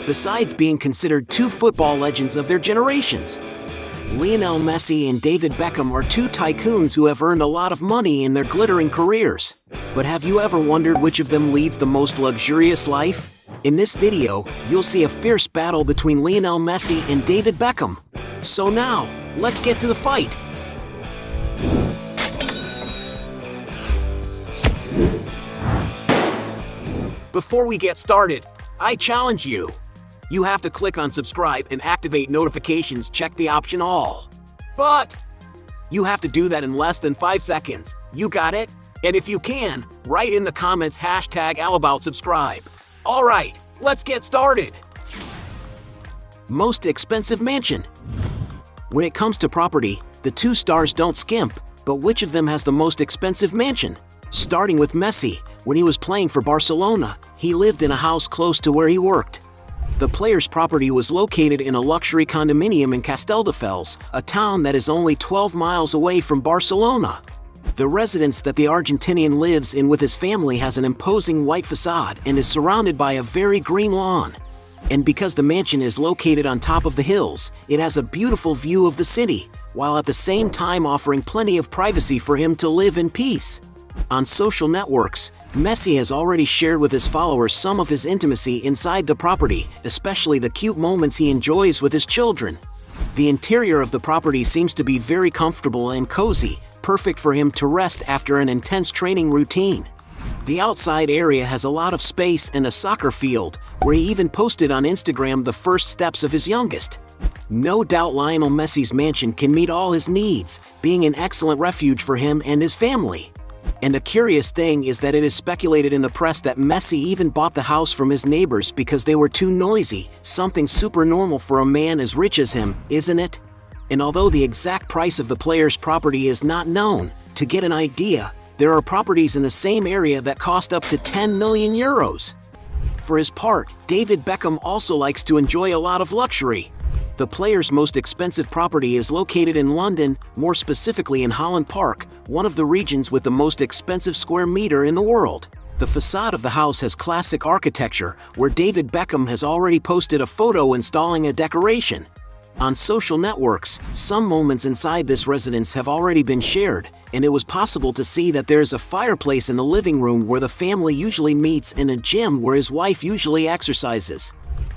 besides being considered two football legends of their generations. Lionel Messi and David Beckham are two tycoons who have earned a lot of money in their glittering careers. But have you ever wondered which of them leads the most luxurious life? In this video, you'll see a fierce battle between Lionel Messi and David Beckham. So now, let's get to the fight. Before we get started, I challenge you. You have to click on subscribe and activate notifications, check the option all. But you have to do that in less than 5 seconds. You got it? And if you can, write in the comments #allaboutSubscribe. Alright, let's get started. Most expensive mansion. When it comes to property, the two stars don't skimp, but which of them has the most expensive mansion? Starting with Messi, when he was playing for Barcelona, he lived in a house close to where he worked. The player's property was located in a luxury condominium in Castelldefels, a town that is only 12 miles away from Barcelona. The residence that the Argentinian lives in with his family has an imposing white facade and is surrounded by a very green lawn. And because the mansion is located on top of the hills, it has a beautiful view of the city, while at the same time offering plenty of privacy for him to live in peace. On social networks, Messi has already shared with his followers some of his intimacy inside the property, especially the cute moments he enjoys with his children. The interior of the property seems to be very comfortable and cozy, perfect for him to rest after an intense training routine. The outside area has a lot of space and a soccer field, where he even posted on Instagram the first steps of his youngest. No doubt Lionel Messi's mansion can meet all his needs, being an excellent refuge for him and his family. And a curious thing is that it is speculated in the press that Messi even bought the house from his neighbors because they were too noisy, something super normal for a man as rich as him, isn't it? And although the exact price of the player's property is not known, to get an idea, there are properties in the same area that cost up to 10 million euros. For his part, David Beckham also likes to enjoy a lot of luxury. The player's most expensive property is located in London, more specifically in Holland Park, one of the regions with the most expensive square meter in the world. The facade of the house has classic architecture, where David Beckham has already posted a photo installing a decoration. On social networks, some moments inside this residence have already been shared, and it was possible to see that there is a fireplace in the living room where the family usually meets and a gym where his wife usually exercises.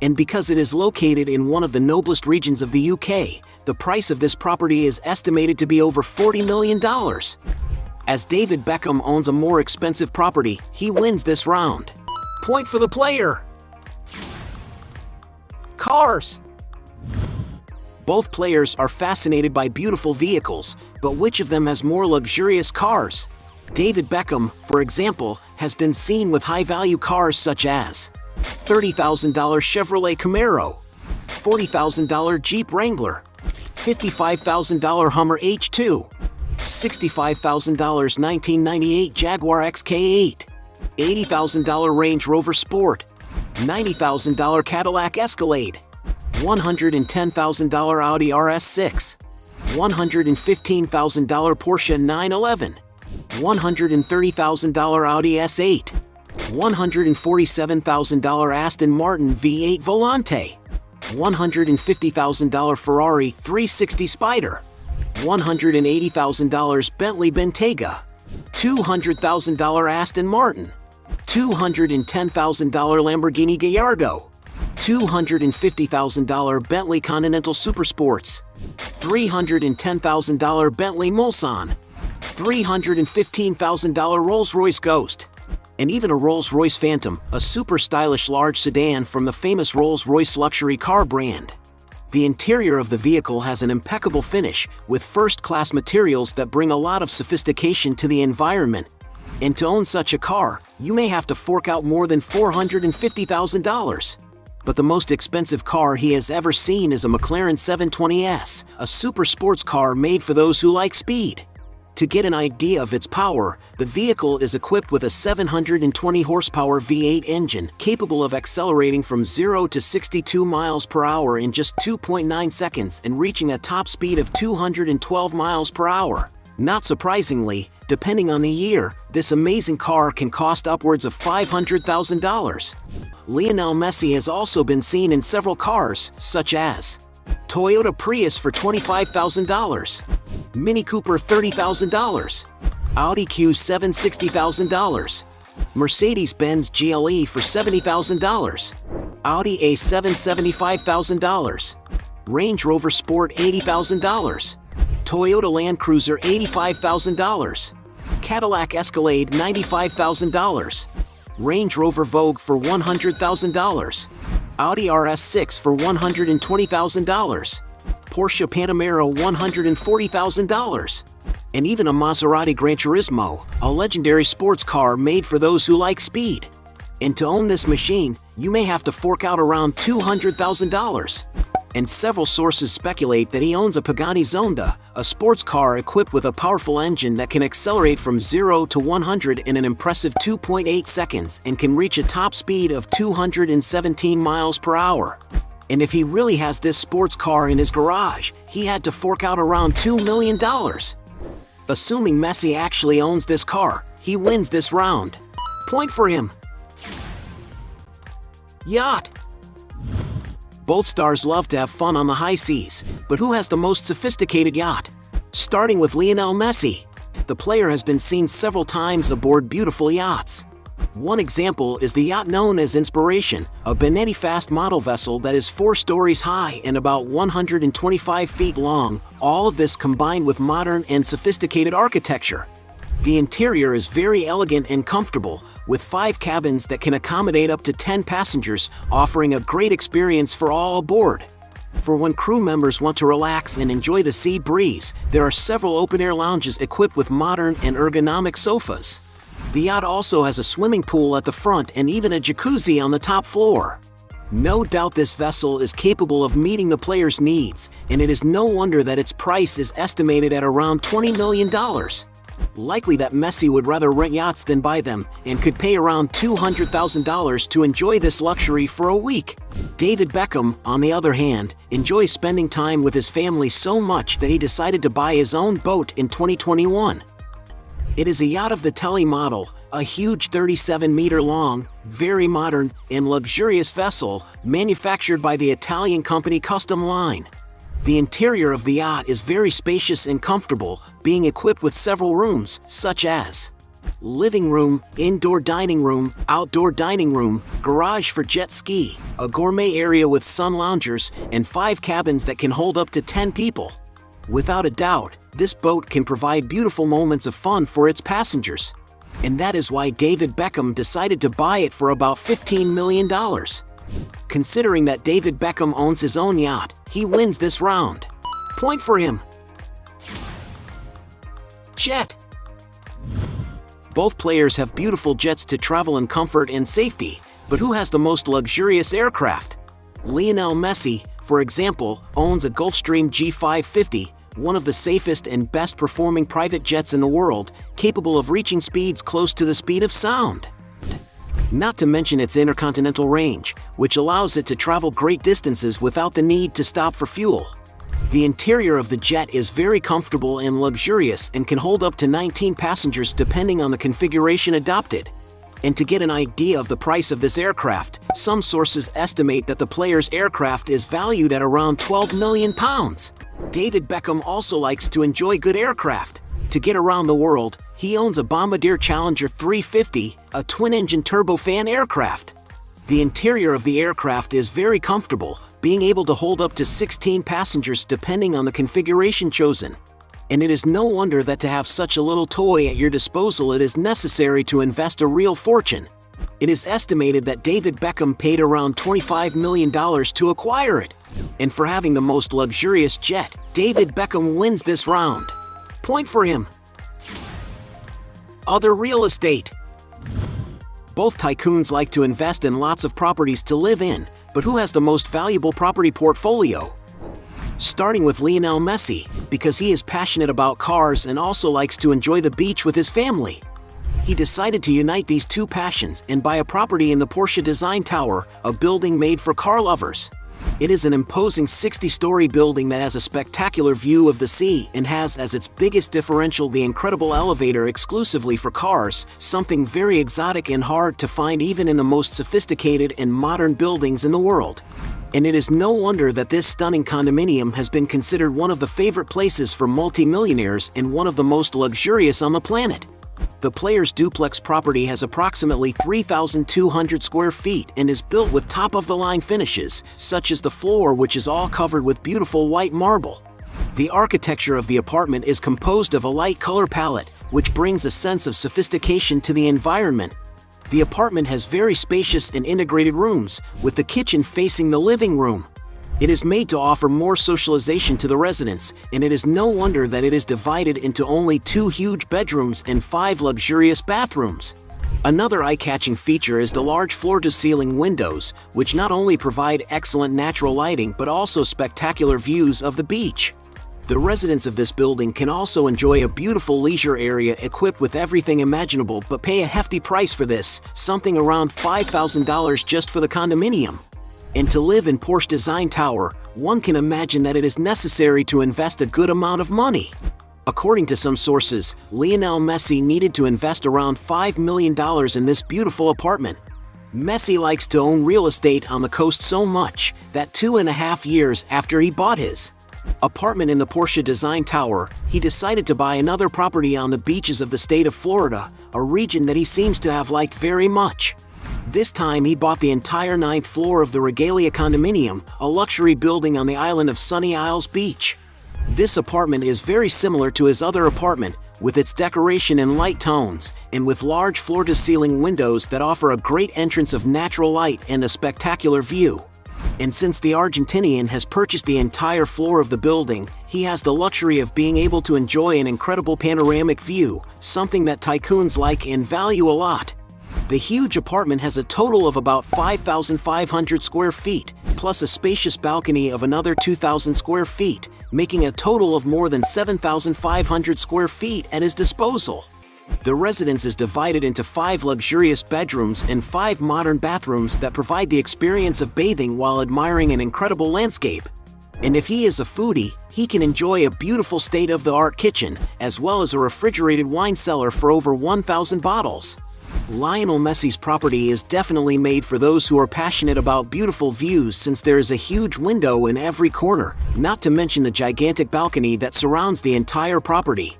And because it is located in one of the noblest regions of the UK, the price of this property is estimated to be over $40 million. As David Beckham owns a more expensive property, he wins this round. Point for the player. Cars. Both players are fascinated by beautiful vehicles, but which of them has more luxurious cars? David Beckham, for example, has been seen with high-value cars such as $30,000 Chevrolet Camaro, $40,000 Jeep Wrangler, $55,000 Hummer H2, $65,000 1998 Jaguar XK8, $80,000 Range Rover Sport, $90,000 Cadillac Escalade, $110,000 Audi RS6, $115,000 Porsche 911, $130,000 Audi S8, $147,000 Aston Martin V8 Volante, $150,000 Ferrari 360 Spider, $180,000 Bentley Bentayga, $200,000 Aston Martin, $210,000 Lamborghini Gallardo, $250,000 Bentley Continental Supersports, $310,000 Bentley Mulsanne, $315,000 Rolls-Royce Ghost, and even a Rolls-Royce Phantom, a super stylish large sedan from the famous Rolls-Royce luxury car brand. The interior of the vehicle has an impeccable finish, with first-class materials that bring a lot of sophistication to the environment. And to own such a car, you may have to fork out more than $450,000. But the most expensive car he has ever seen is a McLaren 720S, a super sports car made for those who like speed. To get an idea of its power, the vehicle is equipped with a 720 horsepower V8 engine capable of accelerating from 0 to 62 miles per hour in just 2.9 seconds and reaching a top speed of 212 miles per hour. Not surprisingly, depending on the year, this amazing car can cost upwards of $500,000. Lionel Messi has also been seen in several cars, such as Toyota Prius for $25,000, Mini Cooper $30,000, Audi Q7 $60,000, Mercedes-Benz GLE for $70,000, Audi A7 $75,000, Range Rover Sport $80,000, Toyota Land Cruiser $85,000, Cadillac Escalade $95,000, Range Rover Vogue for $100,000, Audi RS6 for $120,000, Porsche Panamera $140,000, and even a Maserati Gran Turismo, a legendary sports car made for those who like speed. And to own this machine, you may have to fork out around $200,000. And several sources speculate that he owns a Pagani Zonda, a sports car equipped with a powerful engine that can accelerate from 0 to 100 in an impressive 2.8 seconds and can reach a top speed of 217 miles per hour. And if he really has this sports car in his garage, he had to fork out around $2 million. Assuming Messi actually owns this car, he wins this round. Point for him. Yacht. Both stars love to have fun on the high seas, but who has the most sophisticated yacht? Starting with Lionel Messi. The player has been seen several times aboard beautiful yachts. One example is the yacht known as Inspiration, a Benetti fast model vessel that is 4 stories high and about 125 feet long, all of this combined with modern and sophisticated architecture. The interior is very elegant and comfortable, with 5 cabins that can accommodate up to 10 passengers, offering a great experience for all aboard. For when crew members want to relax and enjoy the sea breeze, there are several open-air lounges equipped with modern and ergonomic sofas. The yacht also has a swimming pool at the front and even a jacuzzi on the top floor. No doubt this vessel is capable of meeting the player's needs, and it is no wonder that its price is estimated at around $20 million. Likely that Messi would rather rent yachts than buy them, and could pay around $200,000 to enjoy this luxury for a week. David Beckham, on the other hand, enjoys spending time with his family so much that he decided to buy his own boat in 2021. It is a yacht of the Telly model, a huge 37-meter long, very modern, and luxurious vessel manufactured by the Italian company Custom Line. The interior of the yacht is very spacious and comfortable, being equipped with several rooms, such as living room, indoor dining room, outdoor dining room, garage for jet ski, a gourmet area with sun loungers, and 5 cabins that can hold up to 10 people. Without a doubt, this boat can provide beautiful moments of fun for its passengers. And that is why David Beckham decided to buy it for about $15 million. Considering that David Beckham owns his own yacht, he wins this round. Point for him. Jet. Both players have beautiful jets to travel in comfort and safety, but who has the most luxurious aircraft? Lionel Messi, for example, owns a Gulfstream G550, one of the safest and best performing private jets in the world, capable of reaching speeds close to the speed of sound. Not to mention its intercontinental range, which allows it to travel great distances without the need to stop for fuel. The interior of the jet is very comfortable and luxurious and can hold up to 19 passengers depending on the configuration adopted. And to get an idea of the price of this aircraft, some sources estimate that the player's aircraft is valued at around £12 million. David Beckham also likes to enjoy good aircraft. To get around the world, he owns a Bombardier Challenger 350, a twin-engine turbofan aircraft. The interior of the aircraft is very comfortable, being able to hold up to 16 passengers depending on the configuration chosen. And it is no wonder that to have such a little toy at your disposal, it is necessary to invest a real fortune. It is estimated that David Beckham paid around $25 million to acquire it. And for having the most luxurious jet, David Beckham wins this round. Point for him. Other real estate. Both tycoons like to invest in lots of properties to live in, but who has the most valuable property portfolio? Starting with Lionel Messi, because he is passionate about cars and also likes to enjoy the beach with his family. He decided to unite these two passions and buy a property in the Porsche Design Tower, a building made for car lovers. It is an imposing 60-story building that has a spectacular view of the sea and has as its biggest differential the incredible elevator exclusively for cars, something very exotic and hard to find even in the most sophisticated and modern buildings in the world. And it is no wonder that this stunning condominium has been considered one of the favorite places for multimillionaires and one of the most luxurious on the planet. The player's duplex property has approximately 3,200 square feet and is built with top-of-the-line finishes, such as the floor, which is all covered with beautiful white marble. The architecture of the apartment is composed of a light color palette, which brings a sense of sophistication to the environment. The apartment has very spacious and integrated rooms, with the kitchen facing the living room. It is made to offer more socialization to the residents, and it is no wonder that it is divided into only 2 huge bedrooms and 5 luxurious bathrooms. Another eye-catching feature is the large floor-to-ceiling windows, which not only provide excellent natural lighting but also spectacular views of the beach. The residents of this building can also enjoy a beautiful leisure area equipped with everything imaginable but pay a hefty price for this, something around $5,000 just for the condominium. And to live in Porsche Design Tower, one can imagine that it is necessary to invest a good amount of money. According to some sources, Lionel Messi needed to invest around $5 million in this beautiful apartment. Messi likes to own real estate on the coast so much that 2.5 years after he bought his apartment in the Porsche Design Tower, he decided to buy another property on the beaches of the state of Florida, a region that he seems to have liked very much. This time he bought the entire 9th floor of the Regalia condominium, a luxury building on the island of Sunny Isles Beach. This apartment is very similar to his other apartment, with its decoration in light tones, and with large floor-to-ceiling windows that offer a great entrance of natural light and a spectacular view. And since the Argentinian has purchased the entire floor of the building, he has the luxury of being able to enjoy an incredible panoramic view, something that tycoons like and value a lot. The huge apartment has a total of about 5,500 square feet, plus a spacious balcony of another 2,000 square feet, making a total of more than 7,500 square feet at his disposal. The residence is divided into 5 luxurious bedrooms and 5 modern bathrooms that provide the experience of bathing while admiring an incredible landscape. And if he is a foodie, he can enjoy a beautiful state-of-the-art kitchen, as well as a refrigerated wine cellar for over 1,000 bottles. Lionel Messi's property is definitely made for those who are passionate about beautiful views, since there is a huge window in every corner, not to mention the gigantic balcony that surrounds the entire property.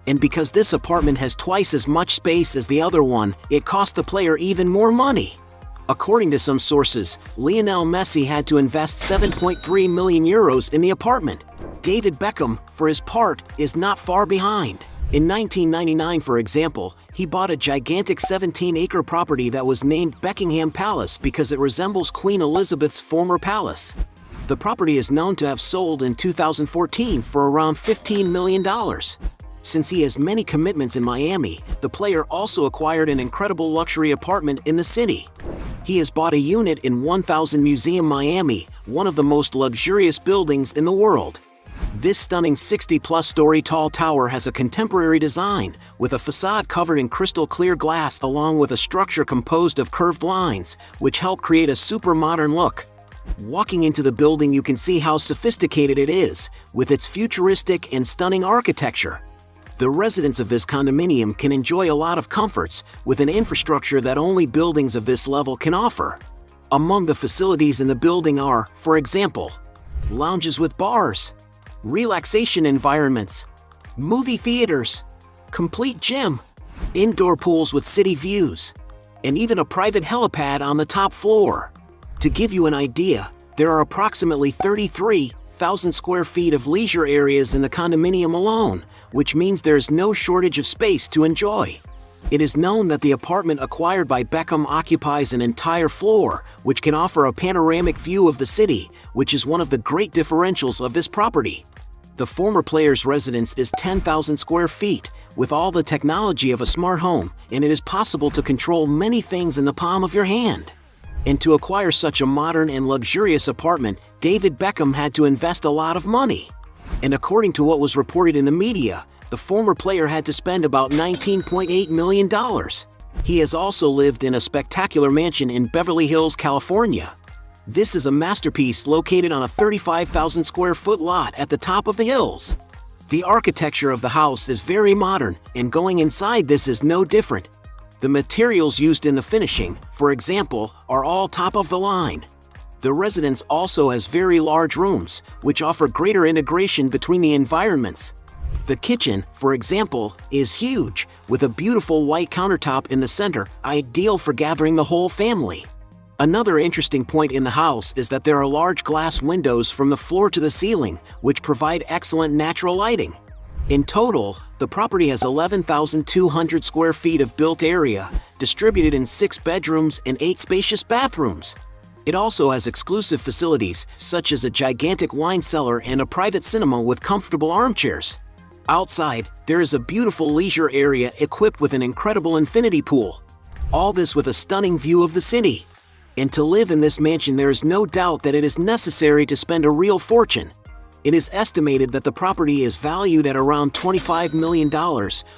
And because this apartment has twice as much space as the other one, it cost the player even more money. According to some sources, Lionel Messi had to invest 7.3 million euros in the apartment. David Beckham, for his part, is not far behind. In 1999, for example, he bought a gigantic 17-acre property that was named Buckingham Palace because it resembles Queen Elizabeth's former palace. The property is known to have sold in 2014 for around $15 million. Since he has many commitments in Miami, the player also acquired an incredible luxury apartment in the city. He has bought a unit in 1000 Museum Miami, one of the most luxurious buildings in the world. This stunning 60-plus story tall tower has a contemporary design, with a facade covered in crystal clear glass along with a structure composed of curved lines, which help create a super modern look. Walking into the building, you can see how sophisticated it is, with its futuristic and stunning architecture. The residents of this condominium can enjoy a lot of comforts, with an infrastructure that only buildings of this level can offer. Among the facilities in the building are, for example, lounges with bars, relaxation environments, movie theaters, complete gym, indoor pools with city views, and even a private helipad on the top floor. To give you an idea, there are approximately 33,000 square feet of leisure areas in the condominium alone, which means there is no shortage of space to enjoy. It is known that the apartment acquired by Beckham occupies an entire floor, which can offer a panoramic view of the city, which is one of the great differentials of this property. The former player's residence is 10,000 square feet, with all the technology of a smart home, and it is possible to control many things in the palm of your hand. And to acquire such a modern and luxurious apartment, David Beckham had to invest a lot of money. And according to what was reported in the media, the former player had to spend about $19.8 million. He has also lived in a spectacular mansion in Beverly Hills, California. This is a masterpiece located on a 35,000 square foot lot at the top of the hills. The architecture of the house is very modern, and going inside this is no different. The materials used in the finishing, for example, are all top of the line. The residence also has very large rooms, which offer greater integration between the environments. The kitchen, for example, is huge, with a beautiful white countertop in the center, ideal for gathering the whole family. Another interesting point in the house is that there are large glass windows from the floor to the ceiling, which provide excellent natural lighting. In total, the property has 11,200 square feet of built area, distributed in 6 bedrooms and 8 spacious bathrooms. It also has exclusive facilities, such as a gigantic wine cellar and a private cinema with comfortable armchairs. Outside, there is a beautiful leisure area equipped with an incredible infinity pool. All this with a stunning view of the city. And to live in this mansion, there is no doubt that it is necessary to spend a real fortune. It is estimated that the property is valued at around $25 million,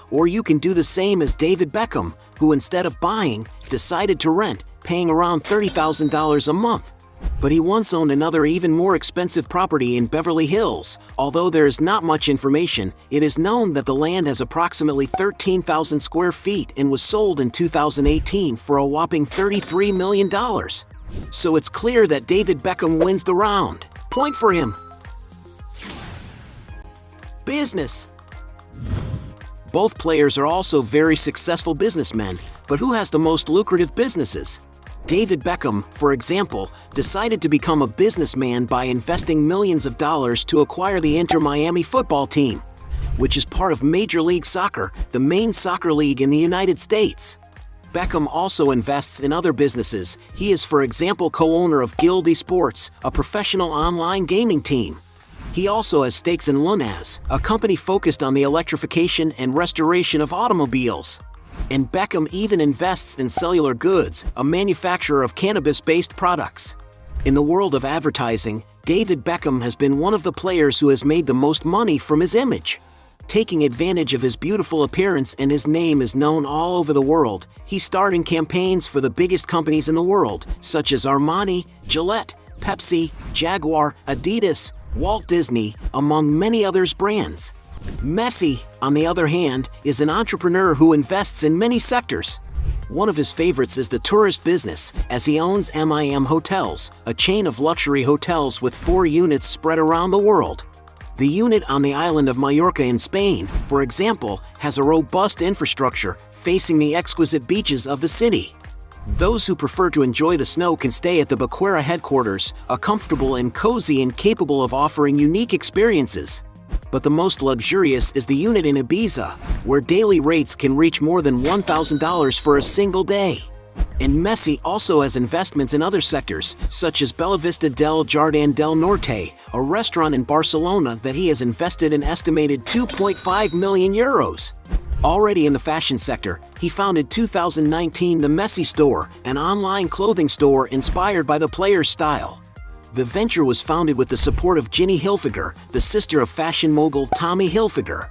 or you can do the same as David Beckham, who instead of buying, decided to rent, paying around $30,000 a month. But he once owned another even more expensive property in Beverly Hills. Although there is not much information, it is known that the land has approximately 13,000 square feet and was sold in 2018 for a whopping $33 million. So it's clear that David Beckham wins the round. Point for him. Business. Both players are also very successful businessmen, but who has the most lucrative businesses? David Beckham, for example, decided to become a businessman by investing millions of dollars to acquire the Inter Miami football team, which is part of Major League Soccer, the main soccer league in the United States. Beckham also invests in other businesses. He is, for example, co-owner of Guild Esports, a professional online gaming team. He also has stakes in Lunaz, a company focused on the electrification and restoration of automobiles. And Beckham even invests in Cellular Goods, a manufacturer of cannabis-based products. In the world of advertising, David Beckham has been one of the players who has made the most money from his image. Taking advantage of his beautiful appearance, and his name is known all over the world, he starred in campaigns for the biggest companies in the world, such as Armani, Gillette, Pepsi, Jaguar, Adidas, Walt Disney, among many others brands. Messi, on the other hand, is an entrepreneur who invests in many sectors. One of his favorites is the tourist business, as he owns MIM Hotels, a chain of luxury hotels with 4 units spread around the world. The unit on the island of Mallorca in Spain, for example, has a robust infrastructure facing the exquisite beaches of the city. Those who prefer to enjoy the snow can stay at the Baquera headquarters, a comfortable and cozy and capable of offering unique experiences. But the most luxurious is the unit in Ibiza, where daily rates can reach more than $1,000 for a single day. And Messi also has investments in other sectors, such as Bella Vista del Jardín del Norte, a restaurant in Barcelona that he has invested an estimated €2.5 million. Already in the fashion sector, he founded 2019 the Messi Store, an online clothing store inspired by the player's style. The venture was founded with the support of Ginny Hilfiger, the sister of fashion mogul Tommy Hilfiger.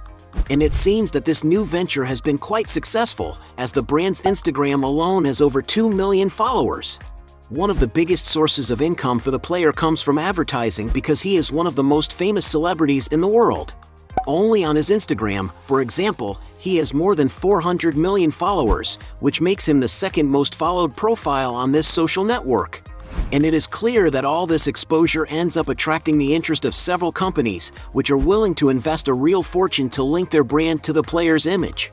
And it seems that this new venture has been quite successful, as the brand's Instagram alone has over 2 million followers. One of the biggest sources of income for the player comes from advertising, because he is one of the most famous celebrities in the world. Only on his Instagram, for example, he has more than 400 million followers, which makes him the second most followed profile on this social network. And it is clear that all this exposure ends up attracting the interest of several companies, which are willing to invest a real fortune to link their brand to the player's image.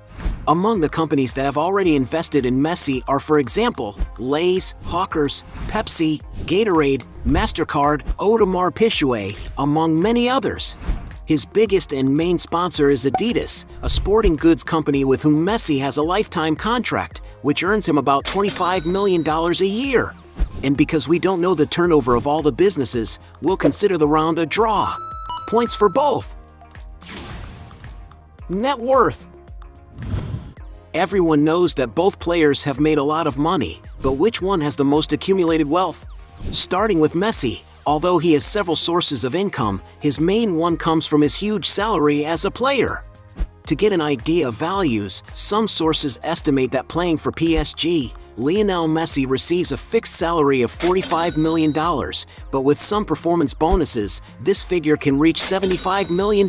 Among the companies that have already invested in Messi are, for example, Lay's, Hawkers, Pepsi, Gatorade, MasterCard, Audemars Piguet, among many others. His biggest and main sponsor is Adidas, a sporting goods company with whom Messi has a lifetime contract, which earns him about $25 million a year. And because we don't know the turnover of all the businesses, we'll consider the round a draw. Points for both. Net worth. Everyone knows that both players have made a lot of money, but which one has the most accumulated wealth? Starting with Messi, although he has several sources of income, his main one comes from his huge salary as a player. To get an idea of values, some sources estimate that playing for PSG, Lionel Messi receives a fixed salary of $45 million, but with some performance bonuses, this figure can reach $75 million.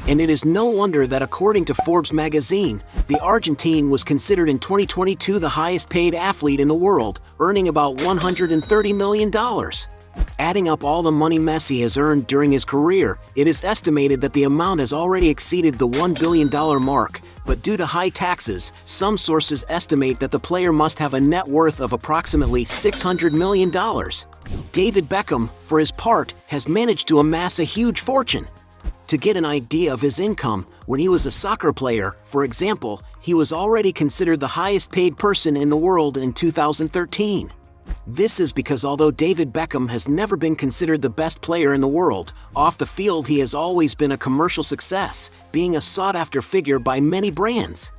And it is no wonder that according to Forbes magazine, the Argentine was considered in 2022 the highest paid athlete in the world, earning about $130 million. Adding up all the money Messi has earned during his career, it is estimated that the amount has already exceeded the $1 billion mark, but due to high taxes, some sources estimate that the player must have a net worth of approximately $600 million. David Beckham, for his part, has managed to amass a huge fortune. To get an idea of his income, when he was a soccer player, for example, he was already considered the highest paid person in the world in 2013. This is because although David Beckham has never been considered the best player in the world, off the field he has always been a commercial success, being a sought-after figure by many brands.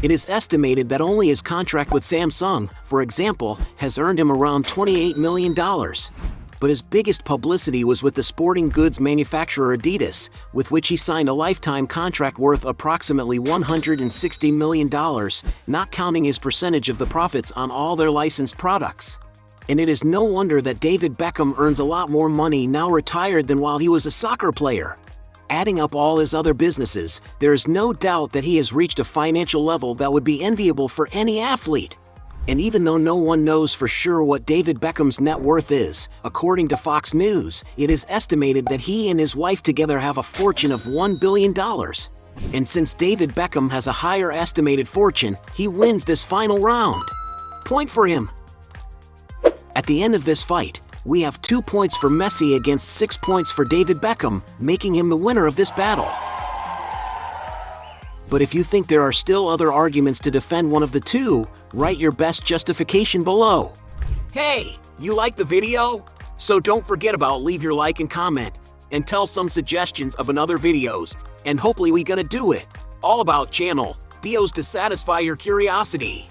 It is estimated that only his contract with Samsung, for example, has earned him around $28 million. But his biggest publicity was with the sporting goods manufacturer Adidas, with which he signed a lifetime contract worth approximately $160 million, not counting his percentage of the profits on all their licensed products. And it is no wonder that David Beckham earns a lot more money now retired than while he was a soccer player. Adding up all his other businesses, there is no doubt that he has reached a financial level that would be enviable for any athlete. And even though no one knows for sure what David Beckham's net worth is, according to Fox News, it is estimated that he and his wife together have a fortune of $1 billion. And since David Beckham has a higher estimated fortune, he wins this final round. Point for him. At the end of this fight, we have 2 points for Messi against 6 points for David Beckham, making him the winner of this battle. But if you think there are still other arguments to defend one of the two, write your best justification below. Hey, you like the video? So don't forget about leave your like and comment, and tell some suggestions of another videos, and hopefully we gonna do it. All about channel, Dios to satisfy your curiosity.